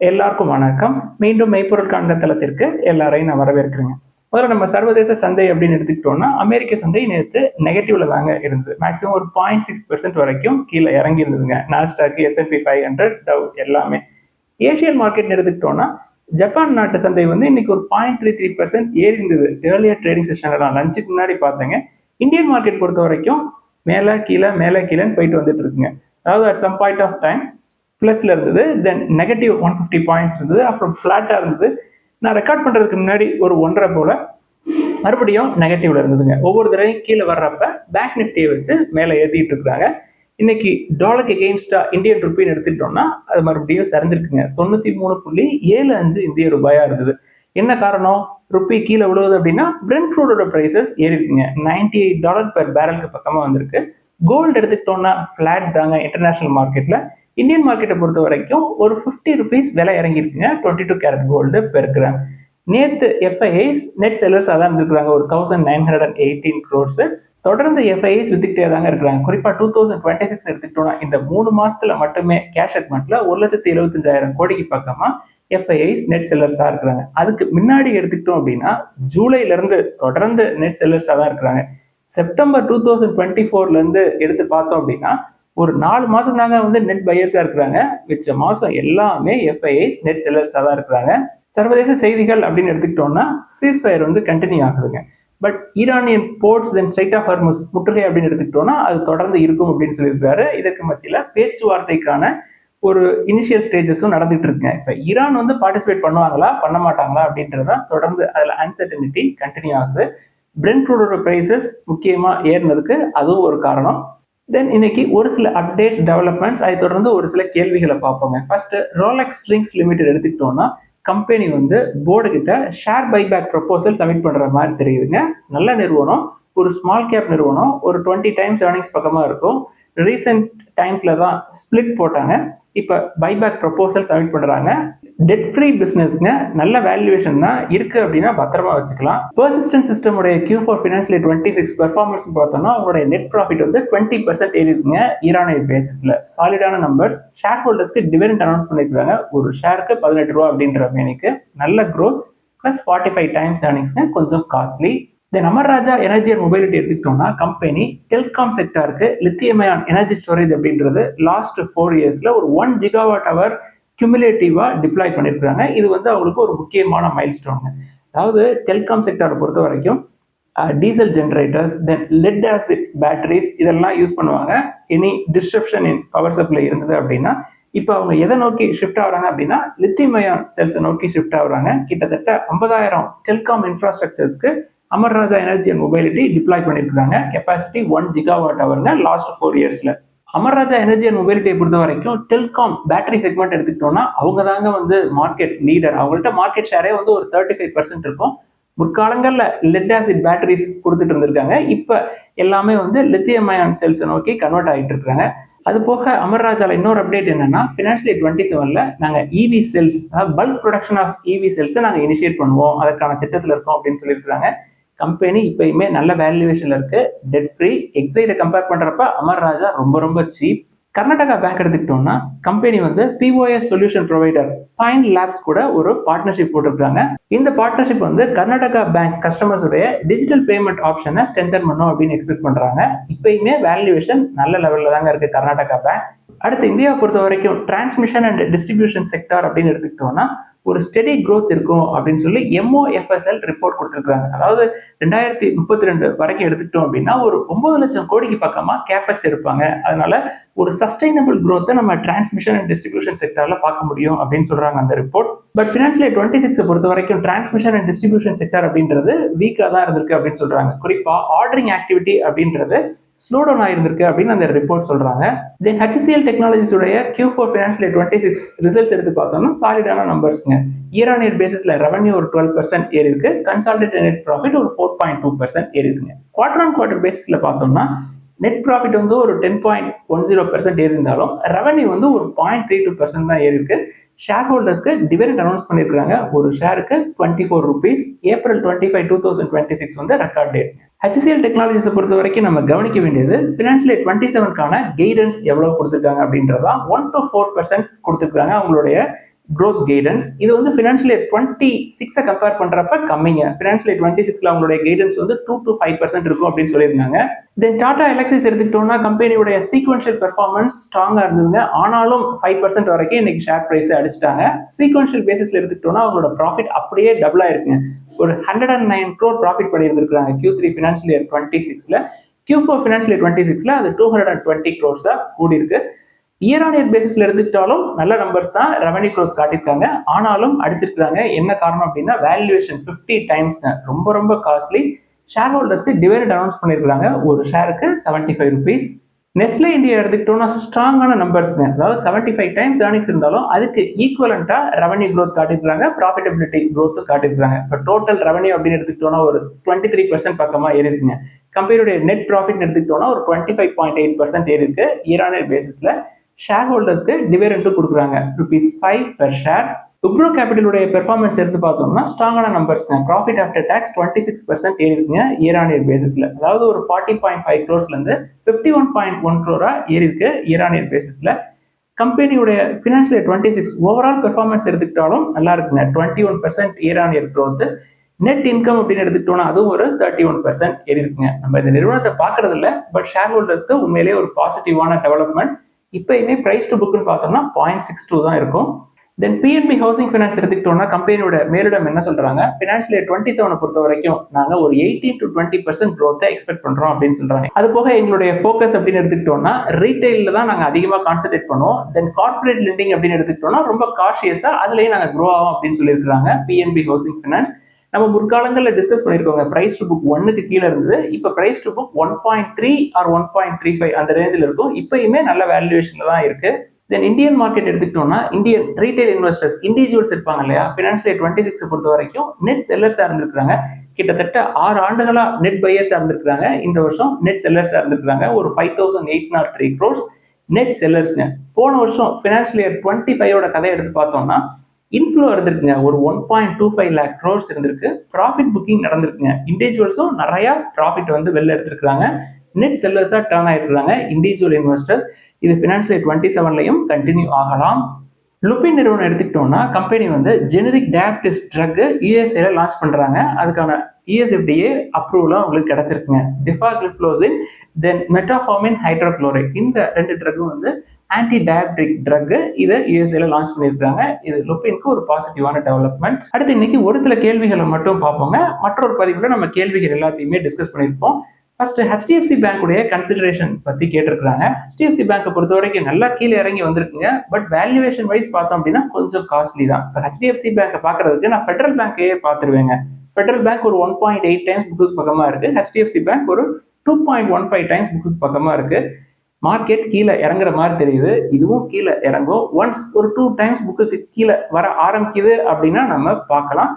எல்லாருக்கும் வணக்கம். மீண்டும் மெய்ப்பொருள் காண்க தளத்திற்கு எல்லாரையும் நான் வரவேற்கிறேங்க. முதல்ல நம்ம சர்வதேச சந்தை அப்படின்னு எடுத்துக்கிட்டோம்னா, அமெரிக்க சந்தை நேற்று நெகட்டிவ்ல தாங்க இருந்தது. மேக்ஸிமம் ஒரு 0.6% வரைக்கும் கீழே இறங்கி இருந்ததுங்க. நாஸ்டாக், S&P 500, டவ் எல்லாமே. ஏசியன் மார்க்கெட் எடுத்துக்கிட்டோம்னா, ஜப்பான் நாட்டு சந்தை வந்து இன்னைக்கு ஒரு 0.33% ஏறி இருந்தது. ஏர்லியர் ட்ரேடிங் செஷன்ல நான் லஞ்சுக்கு முன்னாடி பார்த்தேங்க. இந்தியன் மார்க்கெட் பொறுத்த வரைக்கும் மேலே கீழேன்னு போயிட்டு வந்துட்டு இருக்குங்க. அதாவது at some point of time பிளஸ்ல இருந்தது, தென் நெகட்டிவ் 150 பாயிண்ட்ஸ் இருந்தது, அப்புறம் ஃபிளாட்டா இருந்தது. நான் ரெக்கார்ட் பண்றதுக்கு முன்னாடி ஒரு 1.5 போல மறுபடியும் நெகட்டிவ்ல இருந்ததுங்க. ஒவ்வொரு தடவையும் கீழே வர்றப்ப பேங்க் நிஃப்டியை வச்சு மேலே ஏற்றிட்டு இருக்காங்க. இன்னைக்கு டாலருக்கு எகெயின்ஸ்டா இந்தியன் ருப்பின்னு எடுத்துக்கிட்டோம்னா அது மறுபடியும் சரிஞ்சிருக்குங்க. 93.75 இந்திய ரூபாயா இருந்தது. என்ன காரணம்? ருப்பி கீழே விழுவுது அப்படின்னா பிரெண்ட் க்ரூடோட பிரைசஸ் ஏறி இருக்குங்க. $98 பெர் பேரலுக்கு பக்கமா வந்திருக்கு. கோல்டு எடுத்துக்கிட்டோம்னா பிளாட் தாங்க இன்டர்நேஷனல் மார்க்கெட்ல. இந்தியன் மார்க்கெட்டை பொறுத்த வரைக்கும் ஒரு 50 ருபீஸ் விலை இறங்கிருக்குங்க 22 கேரட் கோல்டு பெர் கிராம். நேத்து எஃப்ஐஐஸ் நெட் செல்லர்ஸாக தான் இருந்திருக்காங்க. ஒரு 1918 crores. தொடர்ந்து எஃப்ஐஐஸ் வித்துக்கிட்டே தாங்க இருக்கிறாங்க. குறிப்பா 2026 எடுத்துக்கிட்டோம்னா இந்த 3 மாசத்துல மட்டுமே கேஷ் செக்மெண்ட்ல 1,75,000 கோடிக்கு பக்கமா எஃப்ஐஐஸ் நெட் செல்லர்ஸா இருக்கிறாங்க. அதுக்கு முன்னாடி எடுத்துக்கிட்டோம் அப்படின்னா ஜூலைல இருந்து தொடர்ந்து நெட் செல்லர்ஸா தான் இருக்கிறாங்க. செப்டம்பர் 2024ல இருந்து எடுத்து பார்த்தோம் அப்படின்னா ஒரு 4 மாசம் தாங்க வந்து நெட் பையர்ஸா இருக்கிறாங்க. மிச்ச மாசம் எல்லாமே எஃப்ஐஐஸ் நெட் செல்லர்ஸா தான் இருக்கிறாங்க. சர்வதேச செய்திகள் அப்படின்னு எடுத்துக்கிட்டோம்னா சீஸ்ஃபயர் வந்து கண்டினியூ ஆகுதுங்க. But Iranian ports then strait of Hormuz முற்றுகை அப்படின்னு எடுத்துக்கிட்டோம்னா அது தொடர்ந்து இருக்கும் அப்படின்னு சொல்லியிருக்காரு. இதற்கு மத்தியில பேச்சுவார்த்தைக்கான ஒரு இனிஷியல் ஸ்டேஜஸும் நடந்துட்டு இருக்குங்க. இப்ப ஈரான் வந்து பார்ட்டிசிபேட் பண்ணுவாங்களா பண்ண மாட்டாங்களா அப்படின்றதான் தொடர்ந்து அதுல அன்சர்டனிட்டி கண்டினியூ ஆகுது. பிரெண்ட் க்ரூடோட பிரைசஸ் முக்கியமா ஏறினதுக்கு அதுவும் ஒரு காரணம். தென் இன்னைக்கு ஒரு சில அப்டேட்ஸ் டெவலப்மெண்ட்ஸ், அதை தொடர்ந்து ஒரு சில கேள்விகளை பார்ப்போங்க. ஃபர்ஸ்ட் ரோலெக்ஸ் ரிங்ஸ் லிமிடெட் எடுத்துக்கிட்டோம்னா கம்பெனி வந்து போர்டு கிட்ட ஷேர் பைபேக் ப்ரொபோசல் சப்மிட் பண்ற மாதிரி தெரியுதுங்க. நல்ல நிறுவனம், ஒரு ஸ்மால் கேப் நிறுவனம், ஒரு 20 டைம்ஸ் ஏர்னிங்ஸ் பக்கமா இருக்கும். ரீசெண்ட் டைம்ஸ்ல தான் ஸ்பிளிட் போட்டாங்க. இப்ப பைபேக் ப்ரொபோசல் சப்மிட் பண்றாங்க. டெட் ஃப்ரீ பிசினஸ்ங்க, நல்ல வேல்யூவேஷன் தான் இருக்கு அப்படின்னா பத்திரமா வச்சுக்கலாம். பெர்சிஸ்டன்ட் சிஸ்டம் உடைய Q4 ஃபினான்ஷியல் 26 பெர்ஃபார்மன்ஸ் பார்த்தோம்னா அவங்களுடைய நெட் ப்ராஃபிட் வந்து 20% ஏறி இருக்குங்க ஈரானியன் பேசிஸ்ல. சாலிடான நம்பர்ஸ். ஷேர் ஹோல்டர்ஸ்க்கு டிவிடெண்ட் அனௌன்ஸ் பண்ணிருக்காங்க. ஒரு ஷேருக்கு 18 ரூபா அப்படின்ற மேனிக்கு நல்ல க்ரோத் பிளஸ் 45 டைம்ஸ் ஏர்னிங்ஸ்ங்க, கொஞ்சம் costly. Then Amara Raja energy and mobility எடுத்துக்கிட்டோம்னா கம்பெனி டெலிகாம் செக்டாருக்கு லித்தியம் அயான் எனர்ஜி ஸ்டோரேஜ் அப்படின்றது லாஸ்ட் 4 இயர்ஸ்ல ஒரு 1 gigawatt hour கியூமுலேட்டிவா டிப்ளாய் பண்ணிருக்காங்க. இது வந்து அவங்களுக்கு ஒரு முக்கியமான மைல் ஸ்டோன். அதாவது டெலிகாம் செக்டரை பொறுத்த வரைக்கும் டீசல் ஜென்ரேட்டர்ஸ், தென் லெட் ஆசிட் பேட்டரிஸ் இதெல்லாம் யூஸ் பண்ணுவாங்க. எனி டிஸ்ட்ரப்ஷன் இன் பவர் சப்ளை இருந்தது அப்படின்னா இப்போ அவங்க எதை நோக்கி ஷிஃப்ட் ஆகுறாங்க அப்படின்னா லித்தியம் அயான் செல்ஸை நோக்கி ஷிஃப்ட் ஆகுறாங்க. கிட்டத்தட்ட 50,000 டெலிகாம் இன்ஃப்ராஸ்ட்ரக்சர்ஸ்க்கு Amara Raja energy and mobility deploy பண்ணிருக்காங்க. கெப்பாசிட்டி 1 gigawatt hourங்க லாஸ்ட் 4 இயர்ஸ்ல. அமர்ராஜா எனர்ஜி அண்ட் மொபைலிட்டியை பொறுத்த வரைக்கும் டெலிகாம் பேட்டரி செக்மெண்ட் எடுத்துக்கிட்டோம்னா அவங்க தாங்க வந்து மார்க்கெட் லீடர். அவங்கள்ட்ட மார்க்கெட் ஷேரே வந்து ஒரு 35% இருக்கும். முற்காலங்கள்ல லெட் ஆசிட் பேட்டரிஸ் கொடுத்துட்டு இருந்திருக்காங்க. இப்ப எல்லாமே வந்து லித்தியம் அயான் செல்ஸை நோக்கி கன்வெர்ட் ஆகிட்டு இருக்காங்க. அது போக அமர்ராஜால இன்னொரு அப்டேட் என்னன்னா ஃபினான்ஷியல் 27ல நாங்க இவி செல்ஸ், பல்க் ப்ரொடக்ஷன் ஆஃப் இவி செல்ஸை நாங்க இனிஷியேட் பண்ணுவோம், அதற்கான திட்டத்தில் இருக்கோம் அப்படின்னு சொல்லியிருக்காங்க. கம்பெனி இப்பயுமே நல்ல வேல்யூவேஷன்ல இருக்கு, டெட் ஃப்ரீ. எக்ஸைட கம்பேர் பண்றப்ப அமர்ராஜா ரொம்ப சீப். கர்நாடகா பேங்க் எடுத்துக்கிட்டோம்னா கம்பெனி வந்து POS solution provider fine labs கூட ஒரு பார்ட்னர்ஷிப் போட்டிருக்காங்க. இந்த பார்ட்னர்ஷிப் வந்து கர்நாடகா பேங்க் கஸ்டமர்ஸ் உடைய டிஜிட்டல் பேமெண்ட் ஆப்ஷனை ஸ்ட்ரென்தன் பண்ணும் அப்படின்னு எக்ஸ்பெக்ட் பண்றாங்க. இப்பயுமே வேல்யூவேஷன் நல்ல லெவல்ல தாங்க இருக்கு கர்நாடகா பேங்க். அடுத்து இந்தியா பொறுத்த வரைக்கும் டிரான்ஸ்மிஷன் அண்ட் டிஸ்ட்ரிபியூஷன் செக்டார் அப்படின்னு எடுத்துக்கிட்டோம்னா ஒரு ஸ்டெடி க்ரோத் இருக்கும் அப்படின்னு சொல்லி MOFSL ரிப்போர்ட் கொடுத்துருக்காங்க. அதாவது 2032 வரைக்கும் எடுத்துக்கிட்டோம் அப்படின்னா ஒரு 9 லட்சம் கோடிக்கு பக்கமா கேபெக்ஸ் எடுப்பாங்க. அதனால ஒரு சஸ்டைனபிள் க்ரோத்தை நம்ம டிரான்ஸ்மிஷன் அண்ட் டிஸ்ட்ரிபியூஷன் செக்டர்ல பார்க்க முடியும் அப்படின்னு சொல்றாங்க அந்த ரிப்போர்ட். பட் ஃபினான்ஷியல் 26 பொறுத்த வரைக்கும் டிரான்ஸ்மிஷன் அண்ட் டிஸ்ட்ரிபியூஷன் செக்டர் அப்படின்றது வீக்கா தான் இருந்திருக்கு அப்படின்னு சொல்றாங்க. குறிப்பா ஆர்டரிங் ஆக்டிவிட்டி அப்படின்றது ஸ்லோ டவுன் ஆயிருந்திருக்கு அப்படின்னு அந்த ரிப்போர்ட் சொல்றாங்க. தென் HCL டெக்னாலஜிஸ் உடைய Q4 ஃபினான்ஷியல் 26 ரிசல்ட்ஸ் எடுத்து பார்த்தோம்னா சாலிடான நம்பர்ஸ்ங்க. இயர் ஆன் இயர் பேசிஸ்ல ரெவன்யூ ஒரு 12% ஏறி இருக்கு. கன்சாலிடேட்டட் நெட் ப்ராஃபிட் ஒரு 4.2% ஏறி இருக்குங்க. குவார்டர் ஆன் குவார்டர் பேசிஸ்ல பார்த்தோம்னா நெட் ப்ராஃபிட் வந்து ஒரு 10.10% ஏறி இருந்தாலும் ரெவன்யூ வந்து ஒரு 0.32% தான் ஏறி இருக்கு. ஷேர் ஹோல்டர்ஸ்க்கு டிவிடெண்ட் அனௌன்ஸ் பண்ணிருக்காங்க. ஒரு ஷேருக்கு 24 rupees. April 25, 2026 வந்து ரெக்கார்ட் டேட். HCL டெக்னாலஜிஸை பொறுத்த வரைக்கும் நம்ம கவனிக்க வேண்டியது ஃபினான்ஷியல் 27க்கான கைடன்ஸ் எவ்வளவு கொடுத்துருக்காங்க அப்படின்றதான் 1 to 4% கொடுத்துருக்காங்க அவங்களுடைய growth guidance. இது வந்து financial year 26 கம்பேர் பண்றப்ப கம்மிங்க. financial year 26ல அவங்களுடைய கைடன்ஸ் வந்து 2 to 5% இருக்கும் அப்படின்னு சொல்லியிருந்தாங்க. தென் டாடா எலக்ட்ரிக் எடுத்துக்கிட்டோம்னா கம்பெனியுடைய சீக்வன்ஷியல் பெர்ஃபார்மன்ஸ் ஸ்ட்ராங்கா இருந்ததுங்க. ஆனாலும் 5% வரைக்கும் இன்னைக்கு ஷேர் பிரைஸ் அடிச்சிட்டாங்க. சீக்வன்ஷியல் பேசிஸ்ல எடுத்துக்கிட்டோம்னா அவங்களோட ப்ராஃபிட் அப்படியே டபுள் ஆயிருக்குங்க. ஒரு 109 crore ப்ராஃபிட் பண்ணியிருந்திருக்காங்க Q3 financial year 26ல. Q4 financial year 26ல அது 220 crores கூடி இருக்கு. இயர் ஆன் இயர் பேசிஸ்ல எடுத்துக்கிட்டாலும் நல்ல நம்பர்ஸ் தான் ரெவன்யூ க்ரோத் காட்டியிருக்காங்க. ஆனாலும் அடிச்சிருக்காங்க. என்ன காரணம் அப்படின்னா வேல்யூவேஷன் 50 டைம்ஸ்ங்க, ரொம்ப ரொம்ப காஸ்ட்லி. ஷேர் ஹோல்டர்ஸ்க்கு டிவிடெண்ட் அனௌன்ஸ் பண்ணியிருக்காங்க, ஒரு ஷேருக்கு 75 rupees. நெஸ்லே இந்தியா எடுத்துக்கிட்டோம்னா ஸ்ட்ராங்கான நம்பர்ஸ்ங்க, அதாவது 75 டைம்ஸ் ஏர்னிங்ஸ் இருந்தாலும் அதுக்கு ஈக்குவலண்டா ரெவன்யூ க்ரோத் காட்டியிருக்காங்க, ப்ராஃபிட்டபிலிட்டி க்ரோத்தும் காட்டியிருக்காங்க. இப்போ டோட்டல் ரெவன்யூ அப்படின்னு எடுத்துக்கிட்டோம்னா ஒரு 23% பக்கமா ஏறி இருக்குங்க. கம்பெனியுடைய நெட் ப்ராஃபிட் எடுத்துக்கிட்டோம்னா ஒரு 25.8% ஏறி இருக்கு இயர் ஆன் இயர் பேசிஸ்ல. ஷேர் ஹோல்டர்ஸ்க்கு டிவிடெண்டும் கொடுக்குறாங்க, ₹5 per ஷேர். உப்ரோ கேபிட்டலுடைய பெர்ஃபார்மன்ஸ் எடுத்து பார்த்தோம்னா ஸ்ட்ராங்கான நம்பர்ஸ்ங்க. ப்ராஃபிட் ஆஃப்டர் டாக்ஸ் 26% ஏறி இருக்குங்க இயர் ஆன் இயர் பேசிஸ்ல. அதாவது ஒரு 40.5 crores இருந்து 51.1 crore ஏறி இருக்கு இயர் ஆன் இயர் பேசிஸ்ல. கம்பெனியுடைய ஃபினான்ஷியல் இயர் 26 ஓவரால் பெர்ஃபார்மன்ஸ் எடுத்துக்கிட்டாலும் நல்லா இருக்குங்க. 21% year on year growth. Net income அப்படின்னு எடுத்துக்கிட்டோம்னா அதுவும் ஒரு 31% ஏறி இருக்குங்க. நம்ம இந்த நிறுவனத்தை பார்க்கறது இல்லை, பட் ஷேர் ஹோல்டர்ஸ்க்கு உண்மையிலேயே ஒரு பாசிட்டிவான டெவலப்மெண்ட். இப்பயுமே பிரைஸ் டு புக்னு பார்த்தோம்னா 0.62 தான் இருக்கும். தென் பிஎன்பி ஹவுசிங் ஃபைனான்ஸ் எடுத்துக்கிட்டோம்னா கம்பெனியோட மேலிடம் என்ன சொல்றாங்க, ஃபினான்ஷியல் இயர் 27 பொறுத்த வரைக்கும் நாங்க ஒரு 18 to 20% growth எக்ஸ்பெக்ட் பண்றோம் அப்படின்னு சொல்றாங்க. அது போக எங்களுடைய ஃபோக்கஸ் அப்படின்னு எடுத்துக்கிட்டோம்னா ரீட்டைல தான் நாங்க அதிகமா கான்சென்ட்ரேட் பண்ணுவோம். தென் கார்பரேட் லெண்டிங் அப்படின்னு எடுத்துக்கிட்டோம்னா ரொம்ப காஷியஸா அதுலயே நாங்க க்ரோ ஆகும் அப்படின்னு சொல்லியிருக்காங்க பிஎன்பி ஹவுசிங் ஃபைனான்ஸ். நம்ம முற்காலங்களில் டிஸ்கஸ் பண்ணியிருக்கோங்க, பிரைஸ் டு புக் 1க்கு கீழே இருந்தது. இப்போ பிரைஸ் டு புக் 1.3 or 1.35 அந்த ரேஞ்சில் இருக்கும். இப்பயுமே நல்ல வேல்யூவேஷன்ல தான் இருக்கு. தென் இந்தியன் மார்க்கெட் எடுத்துக்கிட்டோம்னா இந்தியன் ரீட்டைல் இன்வெஸ்டர்ஸ் இண்டிவிஜுவல்ஸ் இருப்பாங்க இல்லையா, ஃபினான்ஷியல் இயர் 26 பொறுத்த வரைக்கும் நெட் செல்லர்ஸா இருந்திருக்காங்க. கிட்டத்தட்ட 6 ஆண்டுகளா நெட் பையர்ஸா இருந்திருக்காங்க. இந்த வருஷம் நெட் செல்லர்ஸா இருந்திருக்காங்க. ஒரு 5803 crores நெட் செல்லர்ஸ்ங்க. போன வருஷம் ஃபினான்ஷியல் இயர் 25ஓட கதையை எடுத்து பார்த்தோம்னா இன்ஃப்ளோ இருந்திருக்குங்க, ஒரு 1.25 lakh crores இருந்திருக்கு. ப்ராஃபிட் புக்கிங் நடந்திருக்குங்க. இண்டிவிஜுவல்ஸும் நிறைய ப்ராஃபிட் வந்து வெளில எடுத்திருக்காங்க. நெட் செல்லர்ஸா டர்ன் ஆயிருக்காங்க இண்டிவிஜுவல் இன்வெஸ்டர்ஸ். இது ஃபினான்ஷியல் இயர் 27லயும் கண்டினியூ ஆகலாம். லுபின் நிறுவனம் எடுத்துக்கிட்டோம்னா கம்பெனி வந்து ஜெனரிக் டயபிட்டிஸ் ட்ரக் யூஎஸ்ஏல லான்ச் பண்றாங்க. அதுக்கான யூஎஸ்எஃப்டிஏ அப்ரூவலும் உங்களுக்கு கிடைச்சிருக்குங்க. டிஃபாக்ளிஃப்ளோசின் தென் மெட்டாஃபார்மின் ஹைட்ரோக்ளோரைட், இந்த 2 ட்ரக்கும் வந்து ஆன்டி டயபெட்டிக் ட்ரக். இதை யூஎஸ்ஏல லான்ச் பண்ணியிருக்காங்க. இது லுபினுக்கு ஒரு பாசிட்டிவான டெவலப்மெண்ட். அடுத்து இன்னைக்கு ஒரு சில கேள்விகளை மட்டும் பார்ப்போங்க. மற்றொரு பதிவுல நம்ம கேள்விகள் எல்லாத்தையுமே டிஸ்கஸ் பண்ணியிருப்போம். ஃபர்ஸ்ட் ஹெச்டிஎஃப்சி பேங்க் உடைய கன்சிடரேஷன் பத்தி கேட்டிருக்காங்க. ஹெச்டிஎஃப்சி பேங்கை பொறுத்த வரைக்கும் நல்லா கீழே இறங்கி வந்திருக்குங்க. பட் வேல்யூவேஷன் வைஸ் பார்த்தோம் அப்படின்னா கொஞ்சம் காஸ்ட்லி தான். இப்போ ஹெச்டிஎஃப்சி பேங்கை பார்க்கறதுக்கு நான் ஃபெடரல் பேங்கையே பார்த்துருவேங்க. ஃபெடரல் பேங்க் ஒரு 1.8 times புக்கு பக்கமா இருக்கு. ஹெச்டிஎஃப்சி பேங்க் ஒரு 2.15 times புக்கு பக்கமா இருக்கு. மார்க்கெட் கீழே இறங்குற மாதிரி தெரியுது. இதுவும் கீழே இறங்கும். ஒன்ஸ் ஒரு 2 times புக்கு கீழே வர ஆரம்பிக்குது அப்படின்னா நம்ம பார்க்கலாம்.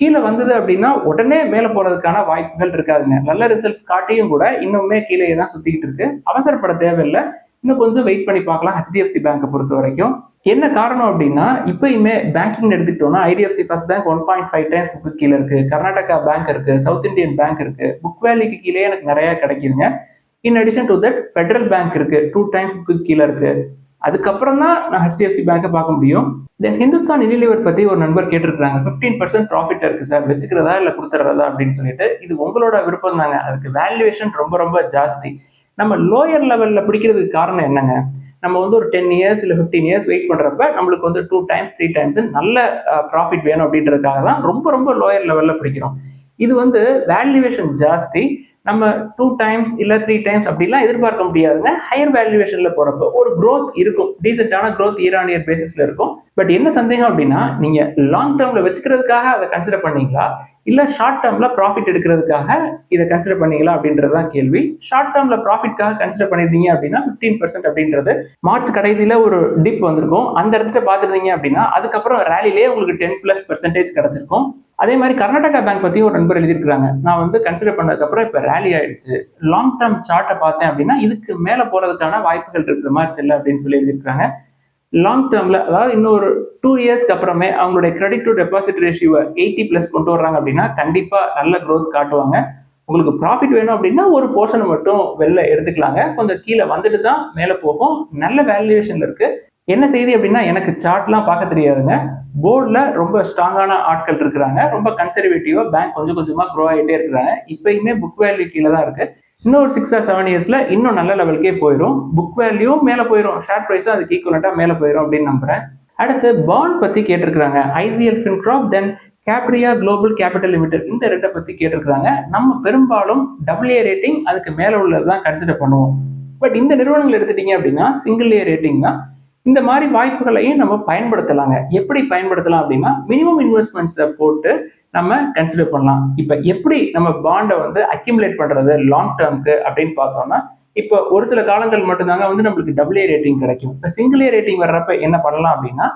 கீழே வந்தது அப்படின்னா உடனே மேலே போறதுக்கான வாய்ப்புகள் இருக்காதுங்க. நல்ல ரிசல்ட்ஸ் காட்டியும் கூட இன்னுமே கீழே தான் சுத்திக்கிட்டு இருக்கு. அவசரப்பட தேவையில்லை, இன்னும் கொஞ்சம் வெயிட் பண்ணி பார்க்கலாம் ஹெச்டிஎஃப்சி பேங்கை பொறுத்த வரைக்கும். என்ன காரணம் அப்படின்னா இப்பயுமே பேங்கிங் எடுத்துக்கிட்டோம்னா IDFC first bank 1.5 times book கீழே இருக்கு. கர்நாடகா பேங்க் இருக்கு, சவுத் இந்தியன் பேங்க் இருக்கு. புக் வேல்யூக்கு கீழே எனக்கு நிறைய கிடைக்குதுங்க. In addition to that federal bank இருக்கு, 2 times புக்கு கீழே இருக்கு. அதுக்கப்புறம் தான் நான் ஹெச்டிஎஃப்சி பேங்கை பார்க்க முடியும். தென் ஹிந்துஸ்தான் யூனிலிவர் பத்தி ஒரு நண்பர் கேட்டிருக்காங்க, 15% ப்ராஃபிட் இருக்கு சார், வச்சுக்கிறதா இல்லை கொடுத்துறதா அப்படின்னு சொல்லிட்டு. இது உங்களோட விருப்பம் தாங்க. அதுக்கு வேல்யூவேஷன் ரொம்ப ரொம்ப ஜாஸ்தி. நம்ம லோயர் லெவல்ல பிடிக்கிறதுக்கு காரணம் என்னங்க, நம்ம வந்து ஒரு 10 years இல்லை 15 years வெயிட் பண்றப்ப நம்மளுக்கு வந்து 2 times 3 times நல்ல ப்ராஃபிட் வேணும் அப்படின்றதுக்காக தான் ரொம்ப ரொம்ப லோயர் லெவல்ல பிடிக்கிறோம். இது வந்து வேல்யூவேஷன் ஜாஸ்தி. நம்ம 2 times இல்லை 3 times அப்படிலாம் எதிர்பார்க்க முடியாதுங்க. ஹையர் வேல்யூவேஷன்ல போறப்போ ஒரு growth இருக்கும், டீசென்டான growth இயர் ஆன் இயர் பேசிஸ்ல இருக்கும். பட் என்ன சந்தேகம் அப்படின்னா நீங்க லாங் டேர்ம்ல வச்சுக்கிறதுக்காக அதை கன்சிடர் பண்ணீங்களா இல்ல ஷார்ட் டேர்ம்ல ப்ராஃபிட் எடுக்கிறதுக்காக இதை கன்சிடர் பண்ணீங்களா அப்படின்றதுதான் கேள்வி. ஷார்ட் டேர்ம்ல ப்ராஃபிட்காக கன்சிடர் பண்ணிருந்தீங்க அப்படின்னா 15% அப்படின்றது மார்ச் கடைசியில ஒரு டிப் வந்திருக்கும். அந்த இடத்துல பாத்துருந்தீங்க அப்படின்னா அதுக்கப்புறம் ரேலிலேயே உங்களுக்கு 10+% கிடைச்சிருக்கும். அதே மாதிரி கர்நாடகா பேங்க் பத்தி ஒரு நண்பர் எழுதியிருக்காங்க, நான் வந்து கன்சிடர் பண்ணதுக்கு அப்புறம் இப்ப ரேலி ஆயிடுச்சு, லாங் டேர்ம் சார்ட்டை பார்த்தேன் அப்படின்னா இதுக்கு மேல போறதுக்கான வாய்ப்புகள் இருக்கிற மாதிரி தெரியல அப்படின்னு சொல்லி எழுதியிருக்காங்க. லாங் டேர்ம்ல அதாவது இன்னொரு 2 yearsக்கு அப்புறமே அவங்களுடைய கிரெடிட் டு டெபாசிட் ரேஷியோவை 80+ கொண்டு வர்றாங்க அப்படின்னா கண்டிப்பா நல்ல growth காட்டுவாங்க. உங்களுக்கு ப்ராஃபிட் வேணும் அப்படின்னா ஒரு போர்ஷனை மட்டும் வெளில எடுத்துக்கலாங்க. கொஞ்சம் கீழே வந்துட்டு தான் மேலே போகும். நல்ல வேல்யூவேஷன்ல இருக்கு. என்ன செய்தி அப்படின்னா, எனக்கு சார்ட்லாம் பார்க்க தெரியாதுங்க. போர்டுல ரொம்ப ஸ்ட்ராங்கான ஆட்கள் இருக்கிறாங்க. ரொம்ப கன்சர்வேட்டிவா பேங்க் கொஞ்சம் கொஞ்சமா க்ரோ ஆகிட்டே இருக்கிறாங்க. இப்பயுமே புக் வேல்யூ கீழே தான் இருக்கு. இன்னும் ஒரு 6 ஆர் 7 இயர்ஸ்ல இன்னும் நல்ல லெவலுக்கே போயிடும். புக் வேல்யூவும் மேல போயிடும். ஷேர் பிரைஸும் அதுக்கு ஈக்குவலண்டா மேல போயிடும் அப்படின்னு நம்புறேன். அடுத்து பாண்ட் பத்தி கேட்டிருக்கிறாங்க. ஐசிஎல் ஃபின்கார்ப் தென் கேப்ரியா குளோபல் கேபிட்டல் லிமிடெட் இந்த ரெண்டை பத்தி கேட்டிருக்கிறாங்க. நம்ம பெரும்பாலும் AA ரேட்டிங் அதுக்கு மேல உள்ளதுதான் கன்சிடர் பண்ணுவோம். பட் இந்த நிறுவனங்கள் எடுத்துட்டீங்க அப்படின்னா சிங்கிள் ஏ ரேட்டிங் தான். இந்த மாதிரி வாய்ப்புகளையும் நம்ம பயன்படுத்தலாங்க. எப்படி பயன்படுத்தலாம் அப்படின்னா மினிமம் இன்வெஸ்ட்மெண்ட்ஸை போட்டு நம்ம கன்சிடர் பண்ணலாம். இப்ப எப்படி நம்ம பாண்டை வந்து அக்யூமுலேட் பண்றது லாங் டேர்ம்க்கு அப்படின்னு பார்த்தோம்னா, இப்போ ஒரு சில காலங்கள் மட்டும்தாங்க வந்து நம்மளுக்கு AA ரேட்டிங் கிடைக்கும். இப்போ சிங்கிள் ஏ ரேட்டிங் வர்றப்ப என்ன பண்ணலாம் அப்படின்னா,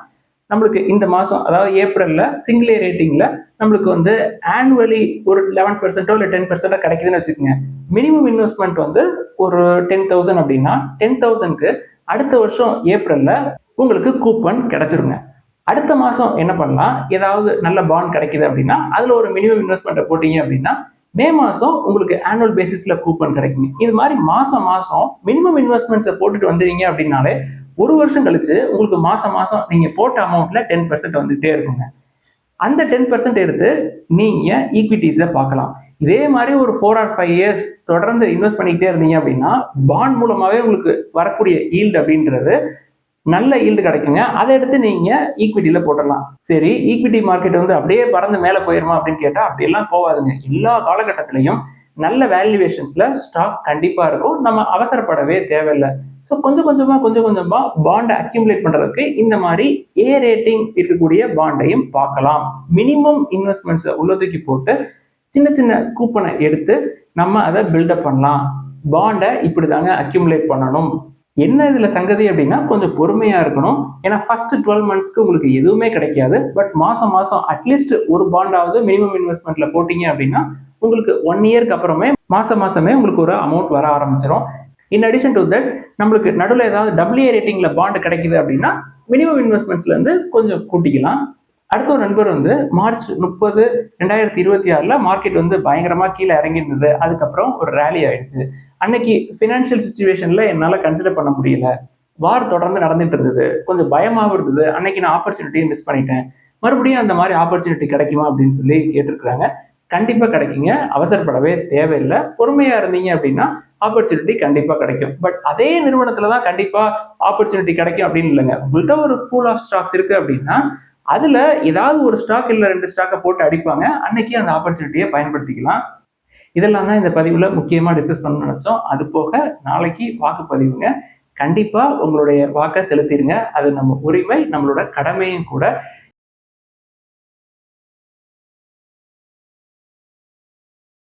நம்மளுக்கு இந்த மாசம் அதாவது ஏப்ரல்ல சிங்கிள் ஏ ரேட்டிங்ல நம்மளுக்கு வந்து ஆனுவலி ஒரு 11% இல்லை 10% கிடைக்குதுன்னு வச்சுக்கோங்க. மினிமம் இன்வெஸ்ட்மெண்ட் வந்து ஒரு 10,000 அப்படின்னா 10,000க்கு அடுத்த வருஷம் ஏப்ரல்ல உங்களுக்கு கூப்பன் கிடைச்சிருங்க. அடுத்த மாசம் என்ன பண்ணலாம், ஏதாவது நல்ல பாண்ட் கிடைக்குது அப்படின்னா அதுல ஒரு மினிமம் இன்வெஸ்ட்மெண்ட்டை போட்டீங்க அப்படின்னா மே மாசம் உங்களுக்கு ஆனுவல் பேசிஸ்ல கூப்பன் கிடைக்குங்க. இது மாதிரி மாசம் மாசம் மினிமம் இன்வெஸ்ட்மெண்ட்ஸை போட்டுட்டு வந்தீங்க அப்படின்னாலே ஒரு வருஷம் கழிச்சு உங்களுக்கு மாசம் மாசம் நீங்க போட்ட அமௌண்ட்ல 10% வந்துட்டே இருக்குங்க. அந்த 10% எடுத்து நீங்க ஈக்விட்டிஸை பார்க்கலாம். இதே மாதிரி ஒரு 4 or 5 இயர்ஸ் தொடர்ந்து இன்வெஸ்ட் பண்ணிக்கிட்டே இருந்தீங்க அப்படின்னா பாண்ட் மூலமாவே உங்களுக்கு வரக்கூடிய ஈல்டு அப்படின்றது நல்ல ஈல்டு கிடைக்குங்க. அதை எடுத்து நீங்க ஈக்விட்டியில போட்டுடலாம். சரி, ஈக்விட்டி மார்க்கெட் வந்து அப்படியே பறந்து மேல போயிருமா அப்படின்னு கேட்டா அப்படியெல்லாம் போகாதுங்க. எல்லா காலகட்டத்திலையும் நல்ல வேல்யூவேஷன்ஸ்ல ஸ்டாக் கண்டிப்பா இருக்கும். நம்ம அவசரப்படவே தேவையில்லை. ஸோ கொஞ்சம் கொஞ்சமா பாண்டை அக்யூமுலேட் பண்றதுக்கு இந்த மாதிரி ஏ ரேட்டிங் இருக்கக்கூடிய பாண்டையும் பார்க்கலாம். மினிமம் இன்வெஸ்ட்மெண்ட்ஸை உள்ளதுக்கு போட்டு சின்ன சின்ன கூப்பனை எடுத்து நம்ம அதை பில்டப் பண்ணலாம். பாண்டை இப்படிதாங்க அக்யூமுலேட் பண்ணணும். என்ன இதுல சங்கதி அப்படின்னா கொஞ்சம் பொறுமையா இருக்கணும். ஏன்னா ஃபர்ஸ்ட் 12 மந்த்ஸ்க்கு உங்களுக்கு எதுவுமே கிடைக்காது. பட் மாசம் மாசம் அட்லீஸ்ட் ஒரு பாண்டாவது மினிமம் இன்வெஸ்ட்மெண்ட்ல போட்டீங்க அப்படின்னா உங்களுக்கு 1 இயர்க்கு அப்புறமே மாசமே உங்களுக்கு ஒரு அமௌண்ட் வர ஆரம்பிச்சிடும். இன் அடிஷன் டு தட் நம்மளுக்கு நடுவில் ஏதாவது AA ரேட்டிங்ல பாண்டு கிடைக்குது அப்படின்னா மினிமம் இன்வெஸ்ட்மெண்ட்ஸ்ல இருந்து கொஞ்சம் கூட்டிக்கலாம். அடுத்த ஒரு நண்பர் வந்து மார்ச் 30, 2026 மார்க்கெட் வந்து பயங்கரமா கீழே இறங்கி இருந்தது. அதுக்கப்புறம் ஒரு ரேலி ஆயிடுச்சு. அன்னைக்கு பினான்சியல் சுச்சுவேஷன்ல என்னால கன்சிடர் பண்ண முடியல. வார் தொடர்ந்து நடந்துட்டு இருந்தது. கொஞ்சம் பயமாவும் இருந்தது. அன்னைக்கு நான் ஆப்பர்ச்சுனிட்டியை மிஸ் பண்ணிட்டேன். மறுபடியும் அந்த மாதிரி ஆப்பர்ச்சுனிட்டி கிடைக்குமா அப்படின்னு சொல்லி கேட்டிருக்கிறாங்க. கண்டிப்பா கிடைக்குங்க. அவசரப்படவே தேவையில்லை. பொறுமையா இருந்தீங்க அப்படின்னா ஆப்பர்ச்சுனிட்டி கண்டிப்பா கிடைக்கும். பட் அதே நிறுவனத்துல தான் கண்டிப்பா ஆப்பர்ச்சுனிட்டி கிடைக்கும் அப்படின்னு இல்லைங்க. உங்கள்கிட்ட ஒரு பூல் ஆஃப் ஸ்டாக்ஸ் இருக்கு அப்படின்னா அதுல ஏதாவது ஒரு ஸ்டாக் இல்ல 2 ஸ்டாக்கை போட்டு அடிப்பாங்க. அன்னைக்கு அந்த ஆப்பர்ச்சுனிட்டியை பயன்படுத்திக்கலாம். இதெல்லாம் தான் இந்த பதிவுல முக்கியமா டிஸ்கஸ் பண்ண நினைச்சோம். அது போக நாளைக்கு வாக்குப்பதிவுங்க. கண்டிப்பா உங்களுடைய வாக்கை செலுத்திடுங்க. அது நம்ம உரிமை, நம்மளோட கடமையும் கூட.